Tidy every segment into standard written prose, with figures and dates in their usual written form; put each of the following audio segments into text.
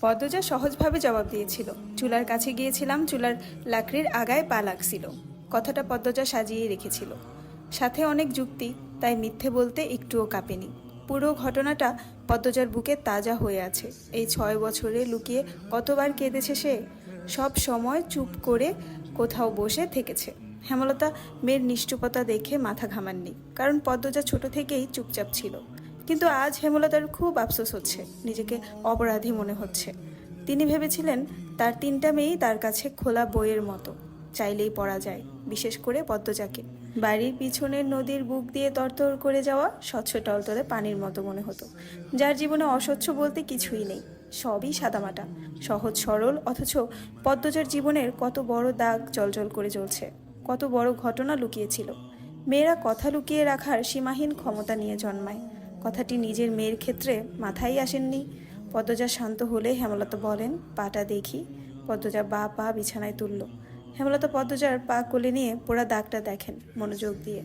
পদ্মজা সহজভাবে জবাব দিয়েছিল। চুলার কাছে গিয়েছিলাম, চুলার লাকড়ির আগায় পা লাগছিল। কথাটা পদ্মজা সাজিয়ে রেখেছিল, সাথে অনেক যুক্তি, তাই মিথ্যে বলতে একটুও কাঁপেনি। পুরো ঘটনাটা পদ্মজার বুকে তাজা হয়ে আছে। এই 6 বছরে লুকিয়ে কতবার কেঁদেছে সে। সব সময় চুপ করে কোথাও বসে থেকেছে। হেমলতা মেয়ের নিষ্ঠুপতা দেখে মাথা ঘামাননি, কারণ পদ্মজা ছোট থেকেই চুপচাপ ছিল। কিন্তু আজ হেমলতার খুব আফসোস হচ্ছে, নিজেকে অপরাধী মনে হচ্ছে। তিনি ভেবেছিলেন তার 3টা মেয়েই তার কাছে খোলা বইয়ের মতো, চাইলেই পড়া যায়, বিশেষ করে পদ্মজাকে। বাড়ির পিছনের নদীর বুক দিয়ে তরতর করে যাওয়া স্বচ্ছ টলতলে পানির মতো মনে হতো, যার জীবনে অস্বচ্ছ বলতে কিছুই নেই, সবই সাদামাটা, সহজ সরল। অথচ পদ্মজার জীবনের কত বড় দাগ জলজল করে জ্বলছে, কত বড় ঘটনা লুকিয়েছিল। মেয়েরা কথা লুকিয়ে রাখার সীমাহীন ক্ষমতা নিয়ে জন্মায়। কথাটি নিজের মেয়ের ক্ষেত্রে মাথায় আসেননি। পদ্মজা শান্ত হলে হেমলতা বলেন, পাটা দেখি। পদ্মজা পা বিছানায় তুলল। হেমলতা পদ্মজার পা কোলে নিয়ে পোড়া দাগটা দেখেন মনোযোগ দিয়ে।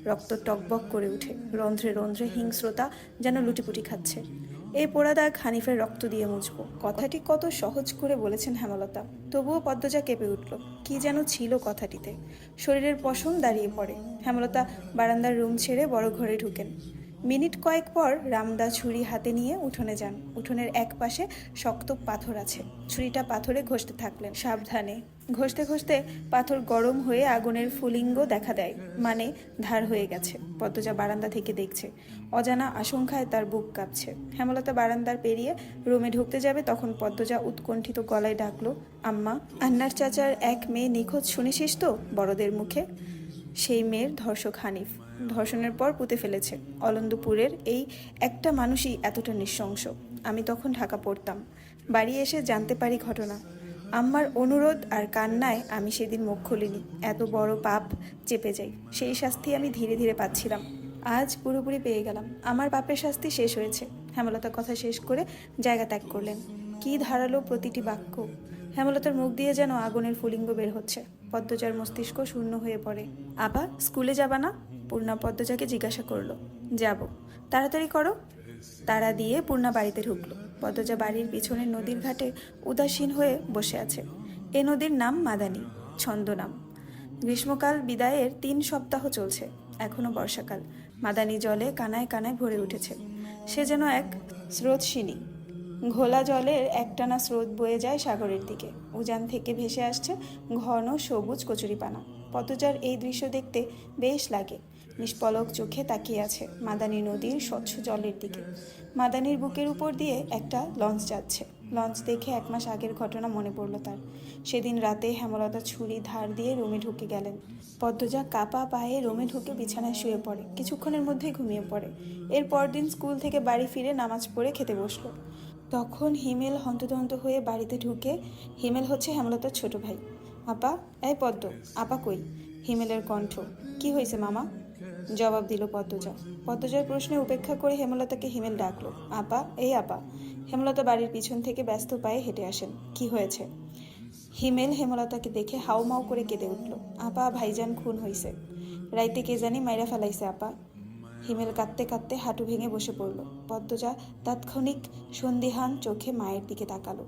রক্ত টকবক করে উঠে, রন্ধ্রে রন্ধ্রে হিংস্রতা যেন লুটিপুটি খাচ্ছে। এই পোড়া দাগ হানিফের রক্ত দিয়ে মুছবো। কথাটি কত সহজ করে বলেছেন হেমলতা, তবুও পদ্মজা কেঁপে উঠল। কি যেন ছিল কথাটিতে। শরীরের পশম দাঁড়িয়ে পড়ে। হেমলতা বারান্দার রুম ছেড়ে বড় ঘরে ঢুকেন। মিনিট কয়েক পর রামদা ছুরি হাতে নিয়ে উঠোনে যান। উঠোনের এক পাশে শক্ত পাথর আছে, ছুরিটা পাথরে ঘষতে থাকলেন সাবধানে। ঘষতে ঘষতে পাথর গরম হয়ে আগুনের ফুলিঙ্গ দেখা দেয়, মানে ধার হয়ে গেছে। পদ্মজা বারান্দা থেকে দেখছে, অজানা আশঙ্কায় তার বুক কাঁপছে। হেমলতা বারান্দার পেরিয়ে রুমে ঢুকতে যাবে, তখন পদ্মজা উৎকণ্ঠিত গলায় ডাকলো, আম্মা। আন্নার চাচার এক মেয়ে নিখোঁজ শুনেছিস তো বড়দের মুখে? সেই মেয়ের ধর্ষক হানিফ, ধর্ষণের পর পুঁতে ফেলেছে। অলন্দপুরের এই একটা মানুষই এতটা নৃশংস। আমি তখন ঢাকা পড়তাম, বাড়ি এসে জানতে পারি ঘটনা। আম্মার অনুরোধ আর কান্নায় আমি সেদিন মুখ খুলিনি। এত বড় পাপ চেপে যাই, সেই শাস্তি আমি ধীরে ধীরে পাচ্ছিলাম। আজ পুরোপুরি পেয়ে গেলাম, আমার পাপের শাস্তি শেষ হয়েছে। হেমলতা কথা শেষ করে জায়গা ত্যাগ করলেন। কি ধারালো প্রতিটি বাক্য! হেমলতার মুখ দিয়ে যেন আগুনের ফুলিঙ্গ বের হচ্ছে। পদ্মজার মস্তিষ্ক শূন্য হয়ে পড়ে। আপা, স্কুলে যাবা না? পূর্ণা পদ্মজাকে জিজ্ঞাসা করলো। যাব। তাড়াতাড়ি করো। তাড়া দিয়ে পূর্ণা বাড়িতে ঢুকলো। পদ্মজা বাড়ির পিছনের নদীর ঘাটে উদাসীন হয়ে বসে আছে। এ নদীর নাম মাদানী, ছন্দনাম। গ্রীষ্মকাল বিদায়ের 3 সপ্তাহ চলছে, এখনো বর্ষাকাল। মাদানী জলে কানায় কানায় ভরে উঠেছে। সে যেন এক স্রোতস্বিনী। ঘোলা জলের একটানা স্রোত বয়ে যায় সাগরের দিকে। উজান থেকে ভেসে আসছে ঘন সবুজ কচুরিপানা। পদ্মজার এই দৃশ্য দেখতে বেশ লাগে। নিষ্পলক চোখে তাকিয়ে আছে মাদানী নদীর স্বচ্ছ জলের দিকে। মাদানীর বুকের উপর দিয়ে একটা লঞ্চ যাচ্ছে। লঞ্চ দেখে 1 মাস আগের ঘটনা মনে পড়ল তার। সেদিন রাতে হেমলতা ছুরি ধার দিয়ে রুমে ঢুকে গেলেন। পদ্মজা কাপা পায়ে রুমে ঢুকে বিছানায় শুয়ে পড়ে, কিছুক্ষণের মধ্যেই ঘুমিয়ে পড়ে। এর পরদিন স্কুল থেকে বাড়ি ফিরে নামাজ পড়ে খেতে বসলো। তখন হিমেল হন্তদন্ত হয়ে বাড়িতে ঢুকে। হিমেল হচ্ছে হেমলতার ছোট ভাই। আপা, এই পদ্ম, আপা কই? হিমেলের কণ্ঠ। কি হয়েছে মামা? জবাব দিল পদ্মজা। পদ্মজার প্রশ্নে উপেক্ষা করে হেমলতাকে হিমেল ডাকলো। আপা, এই আপা। হেমলতা বাড়ির পিছন থেকে ব্যস্ত পায়ে হেঁটে আসেন। কি হয়েছে? হিমেল হেমলতাকে দেখে হাউমাউ করে কেঁদে উঠল। আপা, ভাইজান খুন হইছে। রাইতে কে জানি মাইরা ফেলাইছে আপা। হিমেল কাঁদতে কাঁদতে হাঁটু ভেঙে বসে পড়ল। পদ্মজা তাৎক্ষণিক সন্দিহান চোখে মায়ের দিকে তাকালো।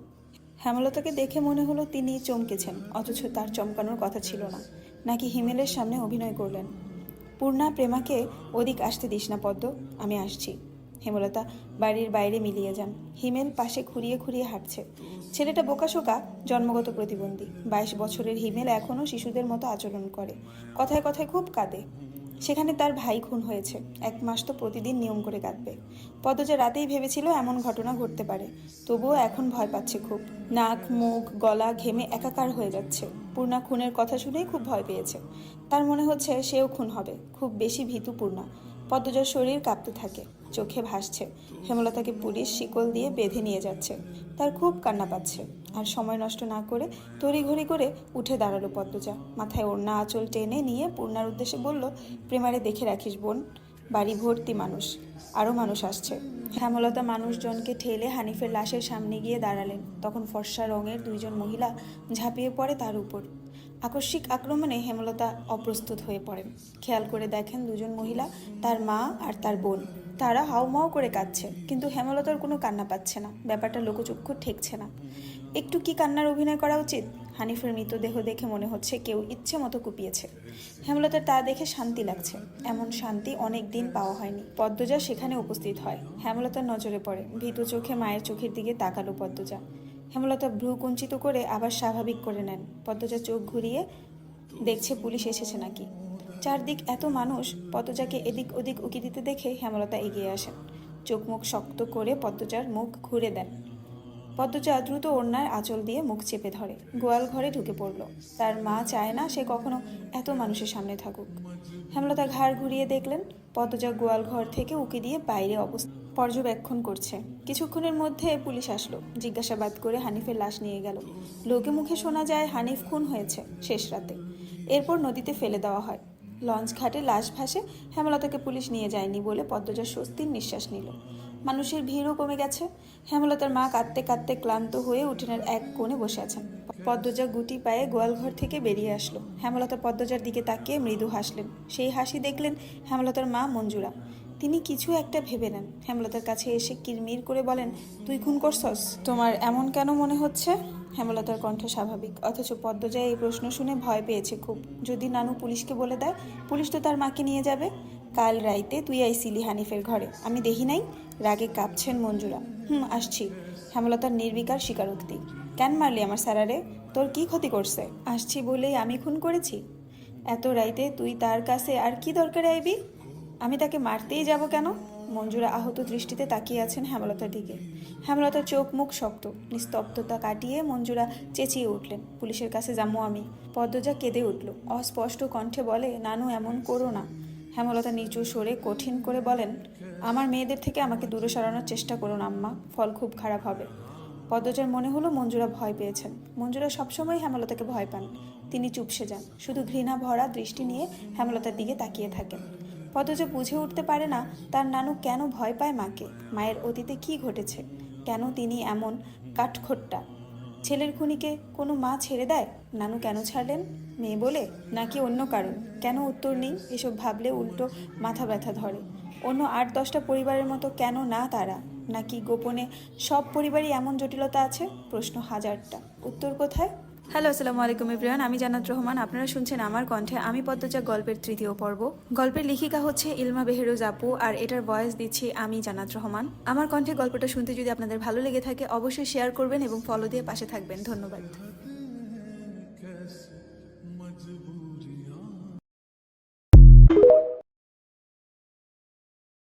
হেমলতাকে দেখে মনে হলো তিনি চমকেছেন, অথচ তার চমকানোর কথা ছিল না। নাকি হিমেলের সামনে অভিনয় করলেন। পূর্ণা, প্রেমাকে ওদিক আসতে দিস না পদ্ম, আমি আসছি। হেমলতা বাড়ির বাইরে মিলিয়ে যান। হিমেল পাশে খুঁড়িয়ে খুঁড়িয়ে হাঁটছে। ছেলেটা বোকাশোকা, জন্মগত প্রতিবন্ধী। 22 বছরের হিমেল এখনও শিশুদের মতো আচরণ করে, কথায় কথায় খুব কাঁদে। সেখানে তার ভাই খুন হয়েছে। 1 মাস তো প্রতিদিন নিয়ম করে কাঁদবে। পদ্মজা রাতেই ভেবেছিল এমন ঘটনা ঘটতে পারে, তবুও এখন ভয় পাচ্ছে খুব। নাক, মুখ, গলা ঘেমে একাকার হয়ে যাচ্ছে। পূর্ণা খুনের কথা শুনেই খুব ভয় পেয়েছে। তার মনে হচ্ছে সেও খুন হবে। খুব বেশি ভীতু পূর্ণা। পদ্মজার শরীর কাঁপতে থাকে, চোখে ভাসছে হেমলতাকে পুলিশ শিকল দিয়ে বেঁধে নিয়ে যাচ্ছে। তার খুব কান্না পাচ্ছে। আর সময় নষ্ট না করে তড়িঘড়ি করে উঠে দাঁড়ালো পদ্মজা। মাথায় ওড়না আঁচল টেনে নিয়ে পূর্ণার উদ্দেশ্যে বলল, প্রেমারে দেখে রাখিস বোন, বাড়ি ভর্তি মানুষ, আরও মানুষ আসছে। হেমলতা মানুষজনকে ঠেলে হানিফের লাশের সামনে গিয়ে দাঁড়ালেন। তখন ফর্সা রঙের 2 জন মহিলা ঝাঁপিয়ে পড়ে তার উপর। আকস্মিক আক্রমণে হেমলতা অপ্রস্তুত হয়ে পড়েন। খেয়াল করে দেখেন 2 জন মহিলা তার মা আর তার বোন। তারা হাউমাউ করে কাঁদছে, কিন্তু হেমলতার কোনো কান্না পাচ্ছে না। ব্যাপারটা লোকচক্ষু ঠেকছে না। একটু কি কান্নার অভিনয় করা উচিত? হানিফের মৃতদেহ দেখে মনে হচ্ছে কেউ ইচ্ছে মতো কুপিয়েছে। হেমলতার তা দেখে শান্তি লাগছে। এমন শান্তি অনেক দিন পাওয়া হয়নি। পদ্মজা সেখানে উপস্থিত হয়। হেমলতার নজরে পড়ে। ভীতু চোখে মায়ের চোখের দিকে তাকালো পদ্মজা। হেমলতা ভ্রু কুঞ্চিত করে আবার স্বাভাবিক করে নেন। পদ্মজা চোখ ঘুরিয়ে দেখছে পুলিশ এসেছে নাকি। চারদিক এত মানুষ। পদ্মজাকে এদিক ওদিক উকি দিতে দেখে হেমলতা এগিয়ে আসেন। চোখ মুখ শক্ত করে পদ্মজার মুখ ঘুরে দেন। পদ্মজা দ্রুত ওড়নার আঁচল দিয়ে মুখ চেপে ধরে। গোয়াল ঘরে ঢুকে পড়ল। তার মা চায় না সে কখনো এত মানুষের সামনে থাকুক। হেমলতা ঘাড় ঘুরিয়ে দেখলেন পদ্মজা গোয়াল ঘর থেকে উকি দিয়ে বাইরে অবস্থা পর্যবেক্ষণ করছে। কিছুক্ষণের মধ্যে পুলিশ আসলো। জিজ্ঞাসাবাদ করে হানিফের লাশ নিয়ে গেল। লোকে মুখে শোনা যায় হানিফ খুন হয়েছে শেষ রাতে। এরপর নদীতে ফেলে দেওয়া হয়। লঞ্চ ঘাটে লাশ ভাসে। হেমলতাকে পুলিশ নিয়ে যায়নি বলে পদ্মজা স্বস্তির নিঃশ্বাস নিল। মানুষের ভিড়ও কমে গেছে। হেমলতার মা কাঁদতে কাঁদতে ক্লান্ত হয়ে উঠোনের এক কোণে বসে আছেন। পদ্মজা গুটি পায়ে গোয়ালঘর থেকে বেরিয়ে আসলো। হেমলতা পদ্মজার দিকে তাকিয়ে মৃদু হাসলেন। সেই হাসি দেখলেন হেমলতার মা মঞ্জুরা। তিনি কিছু একটা ভেবে নেন। হেমলতার কাছে এসে কিরমির করে বলেন, তুই খুন করছস? তোমার এমন কেন মনে হচ্ছে? হেমলতার কণ্ঠ স্বাভাবিক, অথচ পদ্মজা এই প্রশ্ন শুনে ভয় পেয়েছে খুব। যদি নানু পুলিশকে বলে দেয়? পুলিশ তো তার মাকে নিয়ে যাবে। কাল রাইতে তুই আইছিলি হানিফের ঘরে, আমি দেখি নাই? রাগে কাঁপছেন মঞ্জুরা। আসছি। হেমলতার নির্বিকার স্বীকারোক্তি। কেন মারলি আমার স্যারারে? তোর কি ক্ষতি করছে? আসছি বলেই আমি খুন করেছি? এত রাইতে তুই তার কাছে আর কি দরকারে আইবি? আমি তাকে মারতেই যাব কেন? মঞ্জুরা আহত দৃষ্টিতে তাকিয়ে আছেন হেমলতার দিকে। হেমলতার চোখ মুখ শক্ত। নিস্তব্ধতা কাটিয়ে মঞ্জুরা চেঁচিয়ে উঠলেন, পুলিশের কাছে যাবো আমি। পদ্মজা কেঁদে উঠল। অস্পষ্ট কণ্ঠে বলে, নানু এমন করো না। হেমলতা নিচু সরে কঠিন করে বলেন, আমার মেয়েদের থেকে আমাকে দূরে সরানোর চেষ্টা করুন আম্মা, ফল খুব খারাপ হবে। পদ্মজার মনে হলো মঞ্জুরা ভয় পেয়েছেন। মঞ্জুরা সবসময় হেমলতাকে ভয় পান। তিনি চুপসে যান, শুধু ঘৃণা ভরা দৃষ্টি নিয়ে হেমলতার দিকে তাকিয়ে থাকেন। পদ্মজা বুঝে উঠতে পারে না তার নানু কেন ভয় পায় মাকে। মায়ের অতীতে কি ঘটেছে? কেন তিনি এমন কাঠখোট্টা? ছেলের খুনিকে কোনো মা ছেড়ে দেয়? নানু কেন ছাড়লেন? মেয়ে বলে, নাকি অন্য কারণ? কেন উত্তর নেই। এসব ভাবলে উল্টো মাথা ব্যথা ধরে। অন্য ৮-১০টা পরিবারের মতো কেন না তারা? নাকি গোপনে সব পরিবারই এমন জটিলতা আছে? প্রশ্ন হাজারটা, উত্তর কোথায়? হ্যালো, আসসালামু আলাইকুম এভরিওয়ান। আমি জান্নাত রহমান। আপনারা শুনছেন আমার কণ্ঠে আমি পদ্মজা গল্পের ৩য় পর্ব। গল্পের লেখিকা হচ্ছে ইলমা বেহেরোজ আপু, আর এটার ভয়েস দিচ্ছি আমি জান্নাত রহমান। আমার কণ্ঠে গল্পটা শুনতে যদি আপনাদের ভালো লেগে থাকে অবশ্যই শেয়ার করবেন এবং ফলো দিয়ে পাশে থাকবেন। ধন্যবাদ।